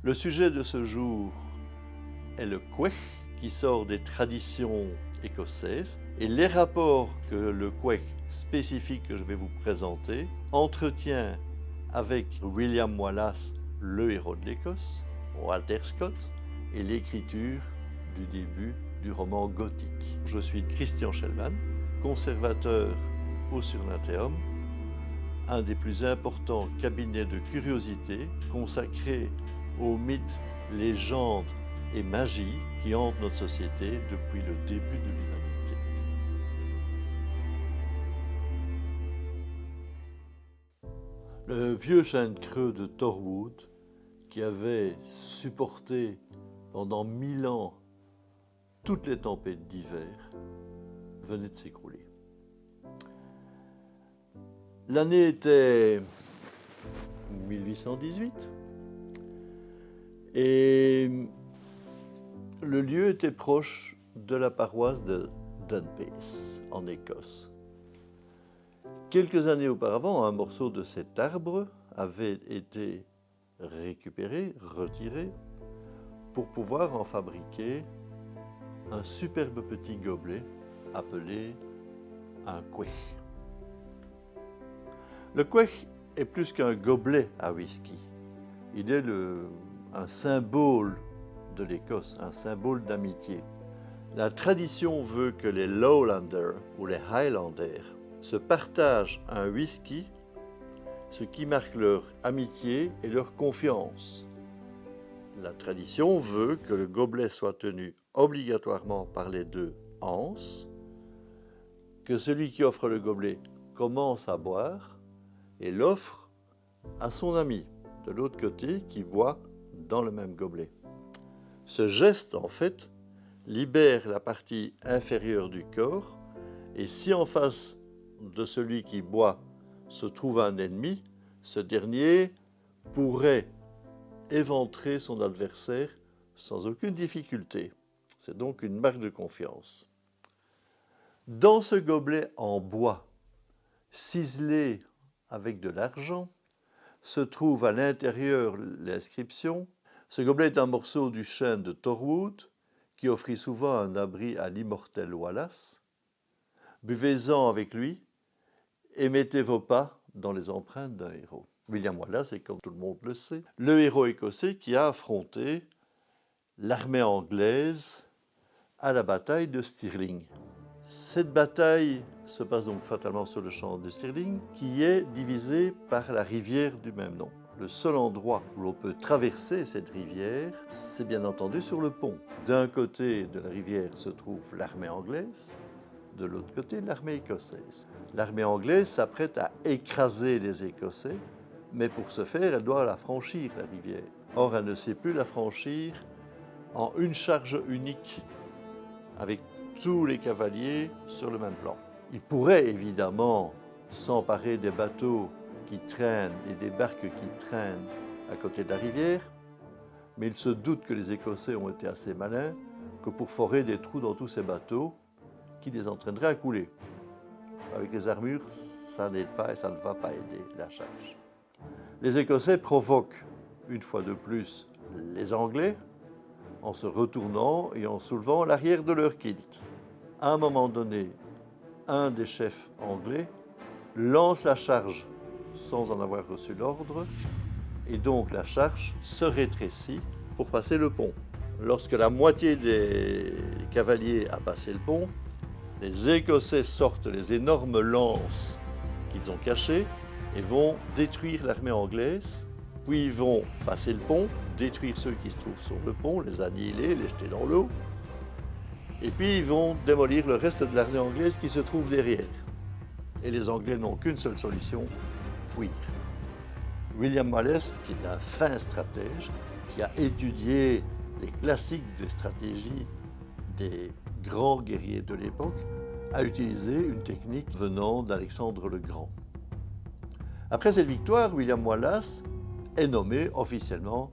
Le sujet de ce jour est le quech, qui sort des traditions écossaises, et les rapports que le quech spécifique que je vais vous présenter entretient avec William Wallace, le héros de l'Écosse, Walter Scott, et l'écriture du début du roman gothique. Je suis Christian Schellmann, conservateur au Surnateum, un des plus importants cabinets de curiosité consacrés aux mythes, légendes et magie qui hantent notre société depuis le début de l'humanité. Le vieux chêne creux de Torwood, qui avait supporté pendant 1000 ans toutes les tempêtes d'hiver, venait de s'écrouler. L'année était 1818 et le lieu était proche de la paroisse de Dunpace, en Écosse. Quelques années auparavant, un morceau de cet arbre avait été récupéré, retiré, pour pouvoir en fabriquer un superbe petit gobelet appelé un quech. Le quech est plus qu'un gobelet à whisky. Il est un symbole de l'Écosse, un symbole d'amitié. La tradition veut que les Lowlanders ou les Highlanders se partagent un whisky, ce qui marque leur amitié et leur confiance. La tradition veut que le gobelet soit tenu obligatoirement par les deux anses, que celui qui offre le gobelet commence à boire et l'offre à son ami de l'autre côté qui boit dans le même gobelet. Ce geste, en fait, libère la partie inférieure du corps, et si en face de celui qui boit se trouve un ennemi, ce dernier pourrait éventrer son adversaire sans aucune difficulté. C'est donc une marque de confiance. Dans ce gobelet en bois, ciselé avec de l'argent, se trouve à l'intérieur l'inscription. Ce gobelet est un morceau du chêne de Torwood qui offrit souvent un abri à l'immortel Wallace. Buvez-en avec lui et mettez vos pas dans les empreintes d'un héros. William Wallace est, comme tout le monde le sait, le héros écossais qui a affronté l'armée anglaise à la bataille de Stirling. Cette bataille se passe donc fatalement sur le champ de Stirling, qui est divisé par la rivière du même nom. Le seul endroit où l'on peut traverser cette rivière, c'est bien entendu sur le pont. D'un côté de la rivière se trouve l'armée anglaise, de l'autre côté l'armée écossaise. L'armée anglaise s'apprête à écraser les Écossais, mais pour ce faire, elle doit la franchir, la rivière. Or, elle ne sait plus la franchir en une charge unique, avec tous les cavaliers sur le même plan. Ils pourraient évidemment s'emparer des bateaux qui traînent et des barques qui traînent à côté de la rivière, mais ils se doutent que les Écossais ont été assez malins que pour forer des trous dans tous ces bateaux qui les entraîneraient à couler. Avec les armures, ça n'aide pas et ça ne va pas aider la charge. Les Écossais provoquent une fois de plus les Anglais en se retournant et en soulevant l'arrière de leur kilt. À un moment donné, un des chefs anglais lance la charge sans en avoir reçu l'ordre, et donc la charge se rétrécit pour passer le pont. Lorsque la moitié des cavaliers a passé le pont, les Écossais sortent les énormes lances qu'ils ont cachées et vont détruire l'armée anglaise, puis ils vont passer le pont, détruire ceux qui se trouvent sur le pont, les annihiler, les jeter dans l'eau, et puis ils vont démolir le reste de l'armée anglaise qui se trouve derrière. Et les Anglais n'ont qu'une seule solution, fuir. William Wallace, qui est un fin stratège, qui a étudié les classiques de stratégie des grands guerriers de l'époque, a utilisé une technique venant d'Alexandre le Grand. Après cette victoire, William Wallace est nommé officiellement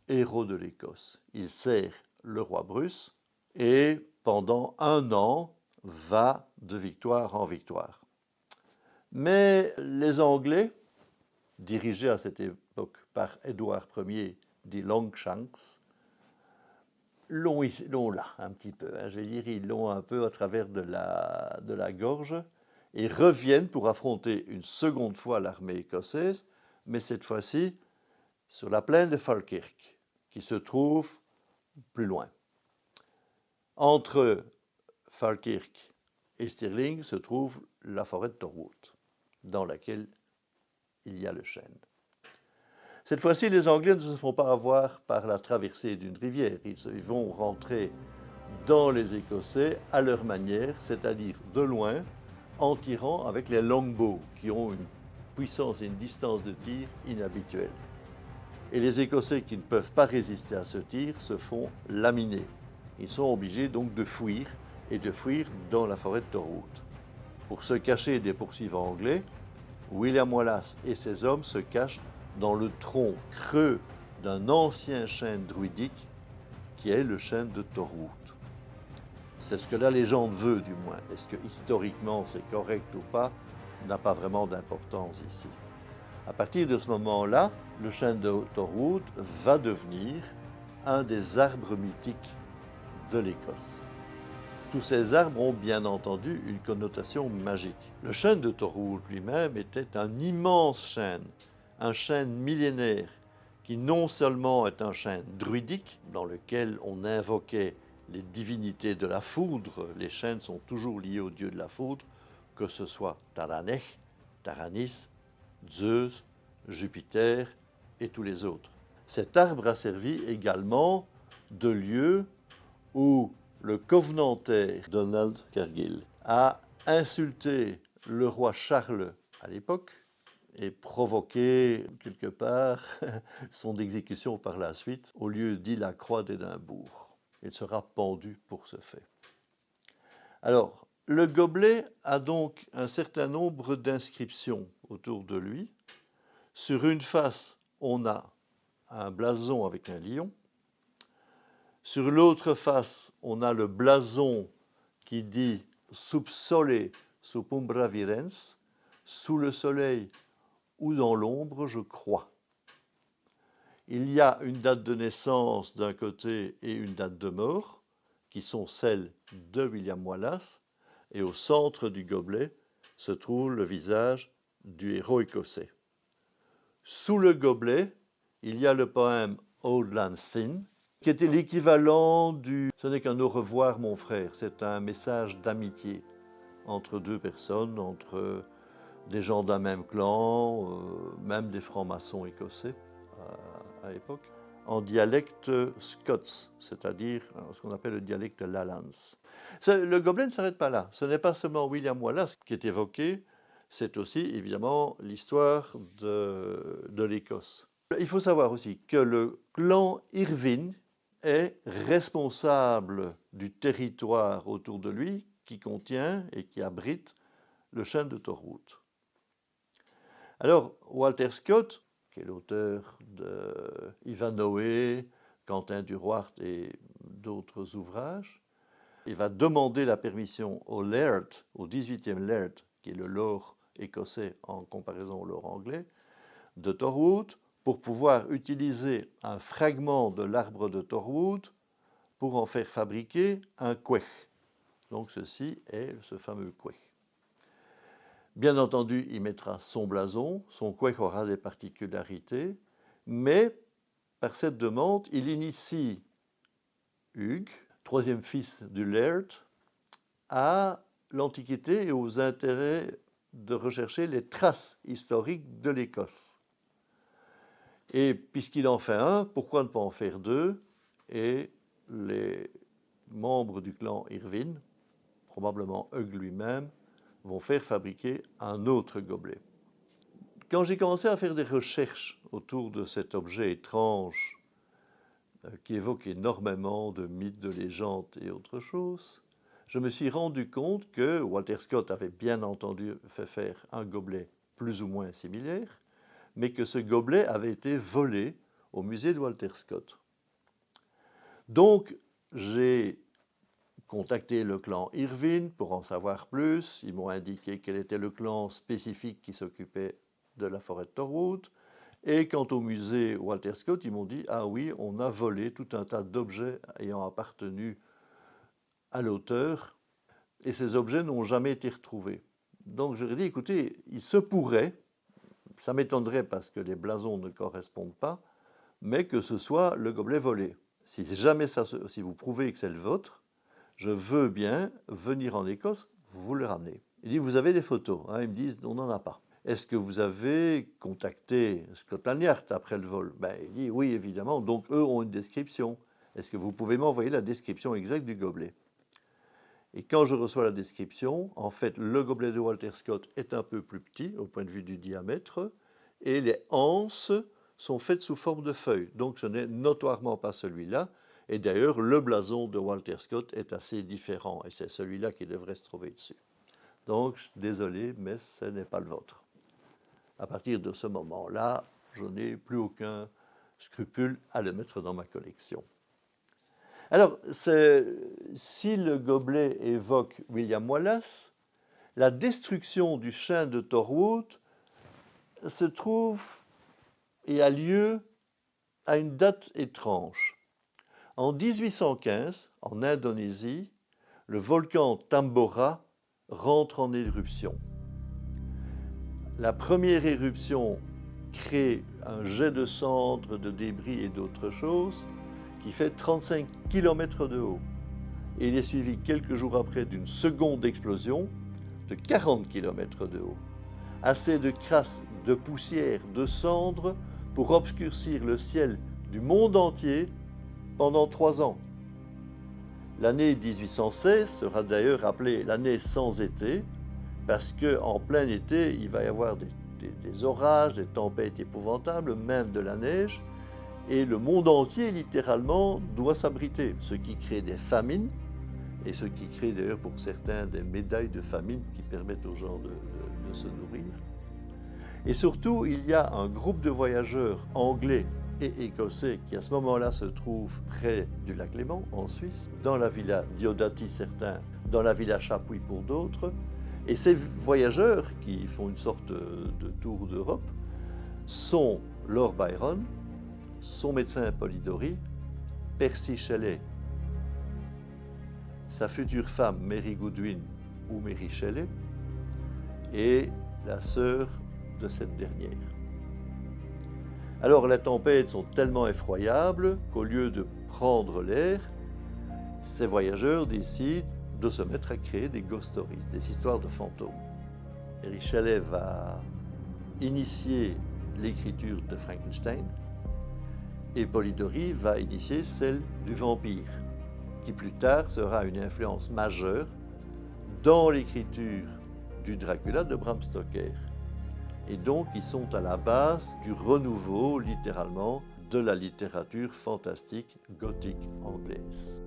héros de l'Écosse. Il sert le roi Bruce et pendant 1 an va de victoire en victoire. Mais les Anglais, dirigés à cette époque par Édouard Ier dit Longshanks, l'ont là un petit peu, hein, je vais dire, ils l'ont un peu à travers de la gorge, et reviennent pour affronter une seconde fois l'armée écossaise, mais cette fois-ci sur la plaine de Falkirk, qui se trouve plus loin. Entre Falkirk et Stirling se trouve la forêt de Torwood, dans laquelle il y a le chêne. Cette fois-ci, les Anglais ne se font pas avoir par la traversée d'une rivière. Ils vont rentrer dans les Écossais à leur manière, c'est-à-dire de loin, en tirant avec les longbows, qui ont une puissance et une distance de tir inhabituelles. Et les Écossais qui ne peuvent pas résister à ce tir se font laminer. Ils sont obligés donc de fuir, et de fuir dans la forêt de Torwood. Pour se cacher des poursuivants anglais, William Wallace et ses hommes se cachent dans le tronc creux d'un ancien chêne druidique qui est le chêne de Torwood. C'est ce que la légende veut, du moins. Est-ce que historiquement c'est correct ou pas n'a pas vraiment d'importance ici. À partir de ce moment-là, le chêne de Torwood va devenir un des arbres mythiques de l'Écosse. Tous ces arbres ont bien entendu une connotation magique. Le chêne de Torwood lui-même était un immense chêne, un chêne millénaire qui non seulement est un chêne druidique dans lequel on invoquait les divinités de la foudre, les chênes sont toujours liés au dieu de la foudre, que ce soit Taranech, Taranis, Zeus, Jupiter et tous les autres. Cet arbre a servi également de lieu où le covenantaire Donald Cargill a insulté le roi Charles à l'époque et provoqué quelque part son exécution par la suite au lieu dit la croix d'Édimbourg. Il sera pendu pour ce fait. Alors, le gobelet a donc un certain nombre d'inscriptions autour de lui. Sur une face, on a un blason avec un lion. Sur l'autre face, on a le blason qui dit « Sub sole, sub umbra virens », sous le soleil ou dans l'ombre, je crois. Il y a une date de naissance d'un côté et une date de mort, qui sont celles de William Wallace, et au centre du gobelet se trouve le visage du héros écossais. Sous le gobelet, il y a le poème Auld Lang Syne, qui était l'équivalent du « Ce n'est qu'un au revoir, mon frère ». C'est un message d'amitié entre deux personnes, entre des gens d'un même clan, même des francs-maçons écossais à l'époque, en dialecte scots, c'est-à-dire ce qu'on appelle le dialecte Lallans. Le gobelet ne s'arrête pas là. Ce n'est pas seulement William Wallace qui est évoqué, c'est aussi évidemment l'histoire de l'Écosse. Il faut savoir aussi que le clan Irvine est responsable du territoire autour de lui qui contient et qui abrite le chêne de Torwood. Alors, Walter Scott, qui est l'auteur de Ivanhoe, Quentin Durward et d'autres ouvrages, il va demander la permission au laird, au 18e laird, qui est le lord écossais en comparaison au lord anglais, de Torwood, pour pouvoir utiliser un fragment de l'arbre de Torwood pour en faire fabriquer un quech. Donc ceci est ce fameux quech. Bien entendu, il mettra son blason, son quech aura des particularités, mais par cette demande, il initie Hugues, troisième fils du laird, à l'Antiquité et aux intérêts de rechercher les traces historiques de l'Écosse. Et puisqu'il en fait un, pourquoi ne pas en faire deux? Et les membres du clan Irvine, probablement Hugues lui-même, vont faire fabriquer un autre gobelet. Quand j'ai commencé à faire des recherches autour de cet objet étrange qui évoque énormément de mythes, de légendes et autre chose, je me suis rendu compte que Walter Scott avait bien entendu fait faire un gobelet plus ou moins similaire, mais que ce gobelet avait été volé au musée de Walter Scott. Donc, j'ai contacté le clan Irvine pour en savoir plus. Ils m'ont indiqué quel était le clan spécifique qui s'occupait de la forêt de Torwood. Et quant au musée Walter Scott, ils m'ont dit « Ah oui, on a volé tout un tas d'objets ayant appartenu à l'auteur, et ces objets n'ont jamais été retrouvés. » Donc je leur ai dit « Écoutez, il se pourrait, ça m'étonnerait parce que les blasons ne correspondent pas, mais que ce soit le gobelet volé. Si jamais si vous prouvez que c'est le vôtre, je veux bien venir en Écosse, vous le ramenez. » Il dit « Vous avez des photos ?» Ils me disent « On n'en a pas. » Est-ce que vous avez contacté Scotland Yard après le vol? Il dit oui, évidemment. Donc eux ont une description. Est-ce que vous pouvez m'envoyer la description exacte du gobelet? Et quand je reçois la description, en fait, le gobelet de Walter Scott est un peu plus petit au point de vue du diamètre, et les anses sont faites sous forme de feuilles. Donc ce n'est notoirement pas celui-là. Et d'ailleurs, le blason de Walter Scott est assez différent, et c'est celui-là qui devrait se trouver dessus. Donc, désolé, mais ce n'est pas le vôtre. À partir de ce moment-là, je n'ai plus aucun scrupule à le mettre dans ma collection. Alors, si le gobelet évoque William Wallace, la destruction du chêne de Torwood se trouve et a lieu à une date étrange. En 1815, en Indonésie, le volcan Tambora rentre en éruption. La première éruption crée un jet de cendres, de débris et d'autres choses qui fait 35 km de haut. Et il est suivi quelques jours après d'une seconde explosion de 40 km de haut. Assez de crasse, de poussière, de cendres pour obscurcir le ciel du monde entier pendant 3 ans. L'année 1816 sera d'ailleurs appelée l'année sans été, parce qu'en plein été, il va y avoir des orages, des tempêtes épouvantables, même de la neige, et le monde entier, littéralement, doit s'abriter, ce qui crée des famines, et ce qui crée d'ailleurs pour certains des médailles de famine qui permettent aux gens de se nourrir. Et surtout, il y a un groupe de voyageurs anglais et écossais qui à ce moment-là se trouve près du lac Léman, en Suisse, dans la villa Diodati certains, dans la villa Chapuis pour d'autres. Et ces voyageurs, qui font une sorte de tour d'Europe, sont Lord Byron, son médecin Polidori, Percy Shelley, sa future femme Mary Goodwin ou Mary Shelley, et la sœur de cette dernière. Alors les tempêtes sont tellement effroyables qu'au lieu de prendre l'air, ces voyageurs décident de se mettre à créer des ghost stories, des histoires de fantômes. Mary Shelley va initier l'écriture de Frankenstein et Polidori va initier celle du vampire, qui plus tard sera une influence majeure dans l'écriture du Dracula de Bram Stoker. Et donc, ils sont à la base du renouveau, littéralement, de la littérature fantastique gothique anglaise.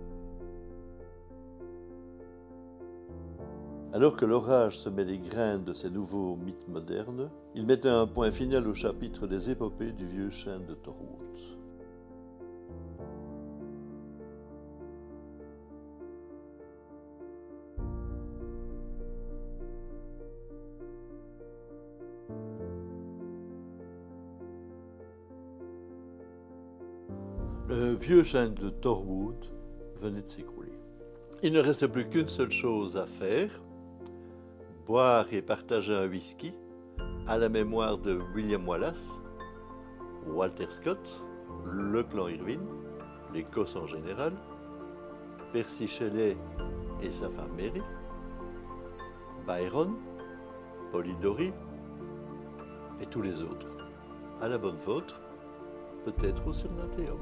Alors que l'orage semait les graines de ces nouveaux mythes modernes, il mettait un point final au chapitre des épopées du vieux chêne de Torwood. Le vieux chêne de Torwood venait de s'écrouler. Il ne restait plus qu'une seule chose à faire, boire et partager un whisky à la mémoire de William Wallace, Walter Scott, le clan Irvine, l'Écosse en général, Percy Shelley et sa femme Mary, Byron, Polidori et tous les autres. À la bonne vôtre, peut-être au Surnateum.